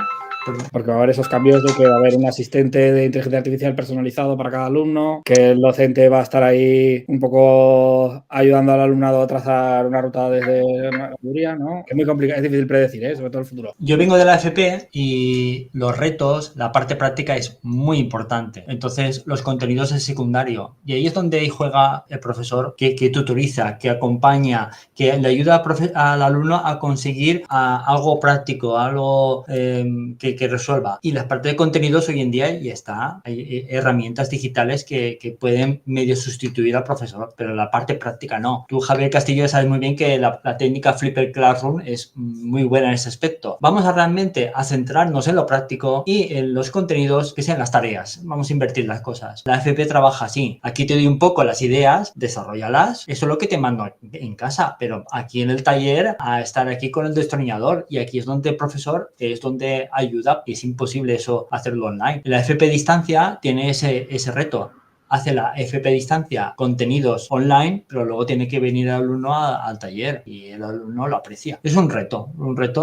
[SPEAKER 1] Porque va a haber esos cambios de que va a haber un asistente de inteligencia artificial personalizado para cada alumno, que el docente va a estar ahí un poco ayudando al alumnado a trazar una ruta desde una teoría, ¿no? Es muy complicado, es difícil predecir, ¿eh? Sobre todo el futuro.
[SPEAKER 2] Yo vengo de la FP y los retos, la parte práctica es muy importante. Entonces, los contenidos es secundario. Y ahí es donde juega el profesor que tutoriza, que acompaña, que le ayuda al alumno a conseguir algo práctico, algo que resuelva. Y la parte de contenidos hoy en día ya está. Hay herramientas digitales que pueden medio sustituir al profesor, pero la parte práctica no. Tú, Javier Castillo, sabes muy bien que la técnica Flipper Classroom es muy buena en ese aspecto. Vamos a realmente a centrarnos en lo práctico y en los contenidos que sean las tareas. Vamos a invertir las cosas. La FP trabaja así. Aquí te doy un poco las ideas, desarrollalas. Eso es lo que te mando en casa, pero aquí en el taller a estar aquí con el destornillador y aquí es donde el profesor es donde ayuda. Es imposible eso hacerlo online. La FP distancia tiene ese reto. Hace la FP distancia contenidos online, pero luego tiene que venir el alumno al taller y el alumno lo aprecia. Es un reto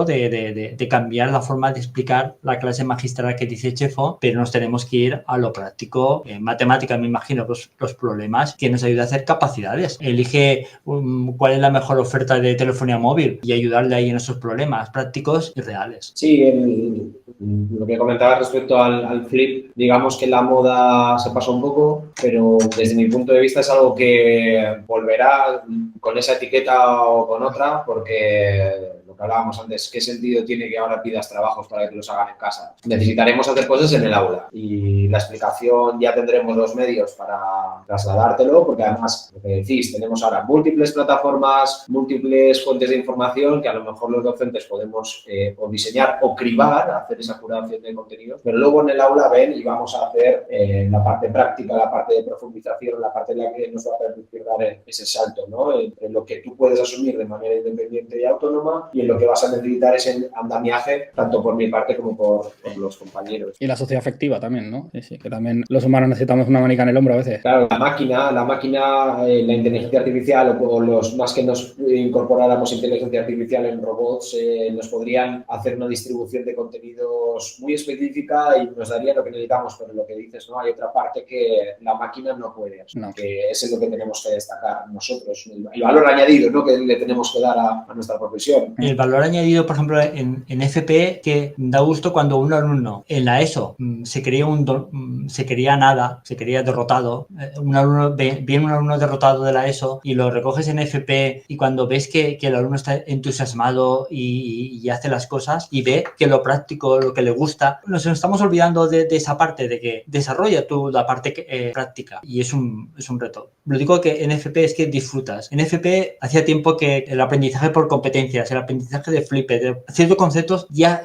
[SPEAKER 2] de cambiar la forma de explicar la clase magistral que dice Chefo, pero nos tenemos que ir a lo práctico. En matemáticas, me imagino, los problemas que nos ayuda a hacer capacidades. Elige cuál es la mejor oferta de telefonía móvil y ayudarle ahí en esos problemas prácticos y reales.
[SPEAKER 3] Sí, lo que comentaba respecto al flip, digamos que la moda se pasó un poco, pero desde mi punto de vista es algo que volverá con esa etiqueta o con otra, porque lo que hablábamos antes, ¿qué sentido tiene que ahora pidas trabajos para que los hagan en casa? Necesitaremos hacer cosas en el aula y la explicación ya tendremos los medios para trasladártelo, porque además, lo que decís, tenemos ahora múltiples plataformas, múltiples fuentes de información que a lo mejor los docentes podemos o diseñar o cribar, hacer esa curación de contenidos, pero luego en el aula ven y vamos a hacer la parte práctica, la parte de profundización, la parte en la que nos va a permitir dar ese salto, ¿no? En lo que tú puedes asumir de manera independiente y autónoma y en lo que vas a necesitar ese andamiaje, tanto por mi parte como por los compañeros.
[SPEAKER 1] Y la sociedad afectiva también, ¿no? Sí, que también los humanos necesitamos una manica en el hombro a veces.
[SPEAKER 3] Claro, la máquina, la inteligencia artificial o los más que nos incorporáramos inteligencia artificial en robots, nos podrían hacer una distribución de contenidos muy específica y nos daría lo que necesitamos, pero lo que dices, ¿no? Hay otra parte que la máquina no puede.
[SPEAKER 1] No.
[SPEAKER 3] Que eso es lo que tenemos que destacar nosotros, el valor añadido, ¿no?, que le tenemos que dar a nuestra profesión.
[SPEAKER 2] El valor añadido, por ejemplo, en FP, que da gusto cuando un alumno en la ESO se quería nada, se quería derrotado, viene un alumno derrotado de la ESO y lo recoges en FP, y cuando ves que el alumno está entusiasmado y hace las cosas y ve que lo práctico, lo que le gusta, nos estamos olvidando de esa parte, de que desarrolla tú la parte práctica, y es un reto. Lo digo que en FP es que disfrutas. En FP hacía tiempo que el aprendizaje por competencias, el aprendizaje de Flipped, de ciertos conceptos ya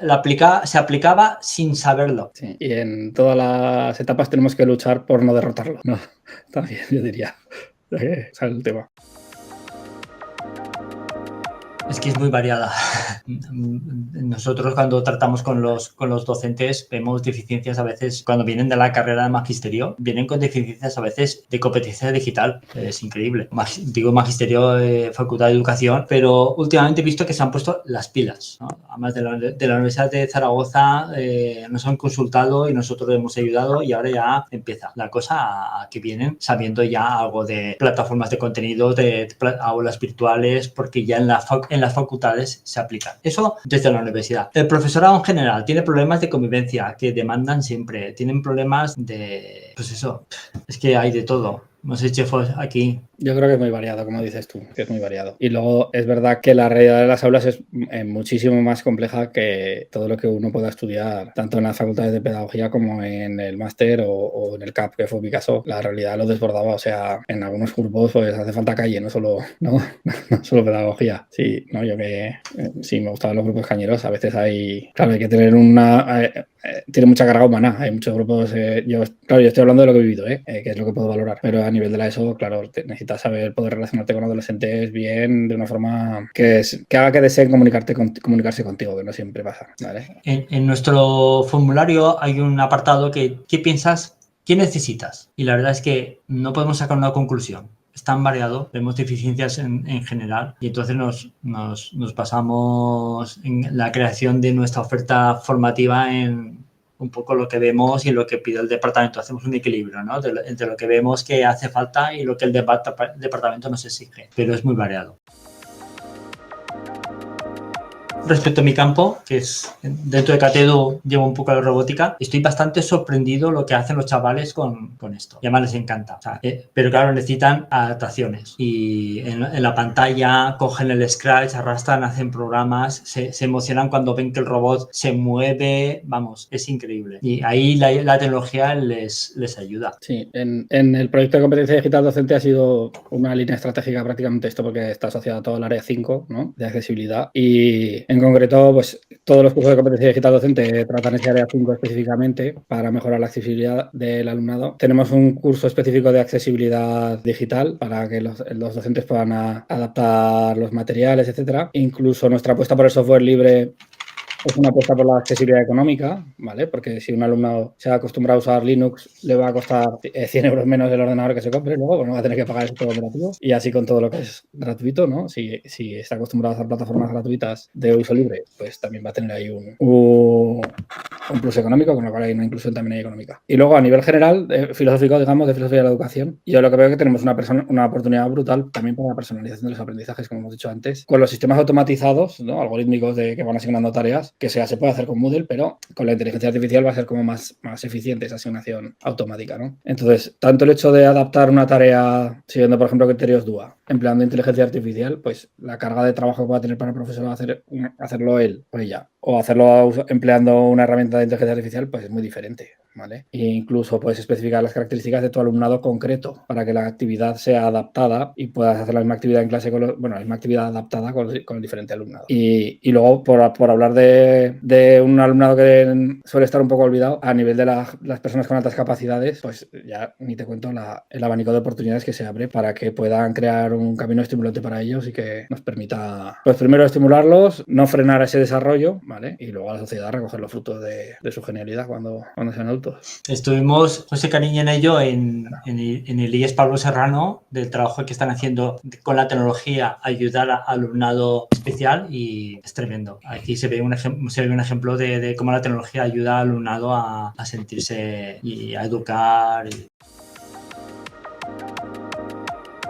[SPEAKER 2] se aplicaba sin saberlo.
[SPEAKER 1] Sí, y en todas las etapas tenemos que luchar por no derrotarlo. No, también yo diría. Ese es el tema.
[SPEAKER 2] Es que es muy variada. Nosotros cuando tratamos con los docentes vemos deficiencias a veces, cuando vienen de la carrera de magisterio, vienen con deficiencias a veces de competencia digital. Es increíble. Digo magisterio, facultad de educación, pero últimamente he visto que se han puesto las pilas, ¿no? Además de la Universidad de Zaragoza nos han consultado y nosotros hemos ayudado, y ahora ya empieza la cosa a que vienen sabiendo ya algo de plataformas de contenido, de aulas virtuales, porque ya en las facultades se aplican. Eso desde la universidad. El profesorado en general tiene problemas de convivencia que demandan siempre. Tienen problemas de... Pues eso, es que hay de todo. No sé, chefos, aquí.
[SPEAKER 1] Yo creo que es muy variado, como dices tú, que es muy variado. Y luego es verdad que la realidad de las aulas es muchísimo más compleja que todo lo que uno pueda estudiar, tanto en las facultades de pedagogía como en el máster o en el CAP, que fue mi caso. La realidad lo desbordaba, o sea, en algunos grupos pues hace falta calle, no solo pedagogía. Sí, no, yo que sí me gustaban los grupos cañeros, a veces hay que tener tiene mucha carga humana, hay muchos grupos, yo estoy hablando de lo que he vivido, que es lo que puedo valorar, pero a nivel de la ESO, claro, necesitas saber poder relacionarte con adolescentes bien, de una forma que haga que deseen comunicarse contigo, que no siempre pasa, ¿vale?
[SPEAKER 2] En nuestro formulario hay un apartado que ¿qué piensas? ¿Qué necesitas? Y la verdad es que no podemos sacar una conclusión. Es tan variado, vemos deficiencias en general, y entonces nos basamos en la creación de nuestra oferta formativa en un poco lo que vemos y lo que pide el departamento. Hacemos un equilibrio, ¿no?, entre lo que vemos que hace falta y lo que el departamento nos exige, pero es muy variado. Respecto a mi campo, que es dentro de CATEDU, llevo un poco de robótica, estoy bastante sorprendido lo que hacen los chavales con esto. Y además les encanta. O sea, pero claro, necesitan adaptaciones. Y en la pantalla cogen el Scratch, arrastran, hacen programas, se emocionan cuando ven que el robot se mueve. Vamos, es increíble. Y ahí la tecnología les ayuda.
[SPEAKER 1] Sí, en el proyecto de competencia digital docente ha sido una línea estratégica prácticamente esto, porque está asociada a todo el área 5, ¿no?, de accesibilidad. Y en concreto, pues todos los cursos de competencia digital docente tratan ese área 5 específicamente para mejorar la accesibilidad del alumnado. Tenemos un curso específico de accesibilidad digital para que los docentes puedan adaptar los materiales, etcétera. Incluso nuestra apuesta por el software libre es una apuesta por la accesibilidad económica, ¿vale? Porque si un alumno se ha acostumbrado a usar Linux, le va a costar 100 euros menos el ordenador que se compre luego, pues no va a tener que pagar ese todo operativo. Y así con todo lo que es gratuito, ¿no? Si está acostumbrado a usar plataformas gratuitas de uso libre, pues también va a tener ahí un plus económico, con lo cual hay una inclusión también económica. Y luego, a nivel general, filosófico, digamos, de filosofía de la educación, yo lo que veo es que tenemos una oportunidad brutal también para la personalización de los aprendizajes, como hemos dicho antes, con los sistemas automatizados, ¿no?, algorítmicos que van asignando tareas, que se puede hacer con Moodle, pero con la inteligencia artificial va a ser como más eficiente esa asignación automática, ¿no? Entonces, tanto el hecho de adaptar una tarea siguiendo, por ejemplo, criterios DUA, empleando inteligencia artificial, pues la carga de trabajo que va a tener para el profesor hacerlo él o ella, o hacerlo empleando una herramienta de inteligencia artificial, pues es muy diferente, ¿vale? E incluso puedes especificar las características de tu alumnado concreto para que la actividad sea adaptada y puedas hacer la misma actividad en clase la misma actividad adaptada con el diferente alumnado. Y luego, por hablar de un alumnado que suele estar un poco olvidado, a nivel de las personas con altas capacidades, pues ya ni te cuento el abanico de oportunidades que se abre para que puedan crear un camino estimulante para ellos y que nos permita, pues primero estimularlos, no frenar ese desarrollo, ¿vale? Y luego a la sociedad recoger los frutos de su genialidad cuando sean adultos.
[SPEAKER 2] Estuvimos, José Cariñena y yo, en el IES Pablo Serrano, del trabajo que están haciendo con la tecnología, ayudar a alumnado especial, y es tremendo. Aquí se ve un ejemplo de cómo la tecnología ayuda al alumnado a sentirse y a educar.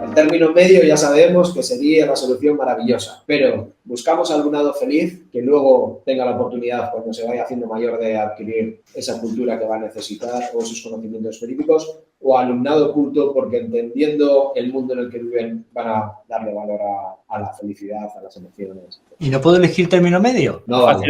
[SPEAKER 3] El término medio ya sabemos que sería la solución maravillosa, pero buscamos alumnado feliz que luego tenga la oportunidad, cuando se vaya haciendo mayor, de adquirir esa cultura que va a necesitar o esos conocimientos específicos, o alumnado culto porque, entendiendo el mundo en el que viven, van a darle valor a la felicidad, a las emociones.
[SPEAKER 2] ¿Y no puedo elegir término medio?
[SPEAKER 3] No vale.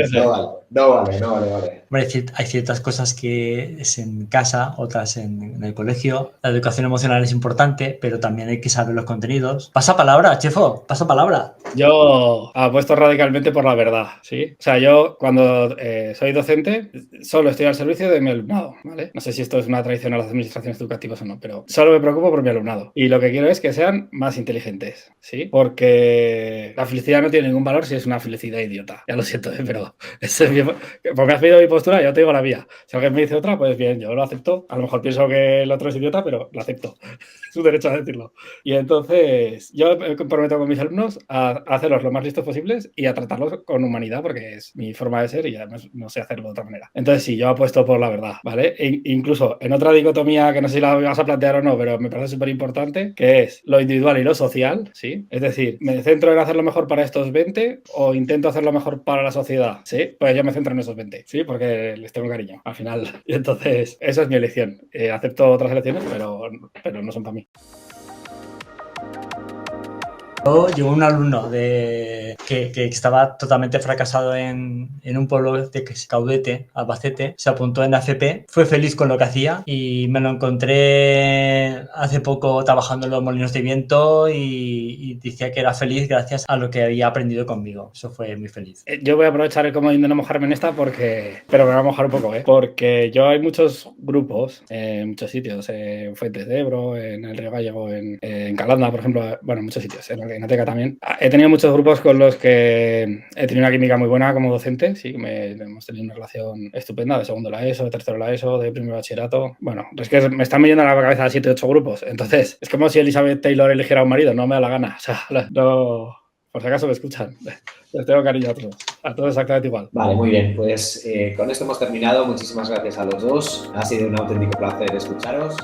[SPEAKER 2] Hombre, hay ciertas cosas que es en casa, otras en el colegio. La educación emocional es importante, pero también hay que saber los contenidos. Pasa palabra, chefo, pasa palabra.
[SPEAKER 1] Yo apuesto radicalmente por la verdad, ¿sí? O sea, yo cuando soy docente solo estoy al servicio de mi alumnado, ¿vale? No sé si esto es una tradición a las administraciones educativas o no, pero solo me preocupo por mi alumnado. Y lo que quiero es que sean más inteligentes, ¿sí? Porque la felicidad no tiene ningún valor si es una felicidad idiota. Ya lo siento, pero porque has pedido mi postura, yo te digo la mía. Si alguien me dice otra, pues bien, yo lo acepto. A lo mejor pienso que el otro es idiota, pero lo acepto. Es su derecho a decirlo. Y entonces yo me comprometo con mis alumnos a hacerlos lo más listos posibles y a tratarlos con humanidad, porque es mi forma de ser y además no sé hacerlo de otra manera. Entonces sí, yo apuesto por la verdad, ¿vale? Incluso en otra dicotomía que no sé si la vas a plantear o no, pero me parece súper importante, que es lo individual y lo social, ¿sí? Es decir, ¿me centro en hacer lo mejor para estos 20 o intento hacer lo mejor para la sociedad? ¿Sí? Pues yo me centro en esos 20, ¿sí? Porque les tengo cariño, al final. Y entonces, esa es mi elección. Acepto otras elecciones, pero no son para mí.
[SPEAKER 2] Yo un alumno que estaba totalmente fracasado en un pueblo de Caudete, Albacete, se apuntó en AFP, fue feliz con lo que hacía y me lo encontré hace poco trabajando en los molinos de viento y decía que era feliz gracias a lo que había aprendido conmigo. Eso fue muy feliz.
[SPEAKER 1] Yo voy a aprovechar el comodín de no mojarme en esta pero me voy a mojar un poco, porque yo hay muchos grupos en muchos sitios, en Fuentes de Ebro, en el Río Gallego, en Calanda, por ejemplo, bueno, en muchos sitios, en Ateca también. He tenido muchos grupos con los que he tenido una química muy buena como docente, sí, hemos tenido una relación estupenda de segundo la ESO, de tercero la ESO, de primero bachillerato. Bueno, es que me están yendo a la cabeza 7 u 8 grupos, entonces es como si Elizabeth Taylor eligiera un marido, no me da la gana, o sea, no, por si acaso me escuchan, les tengo cariño a todos exactamente igual.
[SPEAKER 3] Vale, muy bien, pues con esto hemos terminado. Muchísimas gracias a los dos, ha sido un auténtico placer escucharos.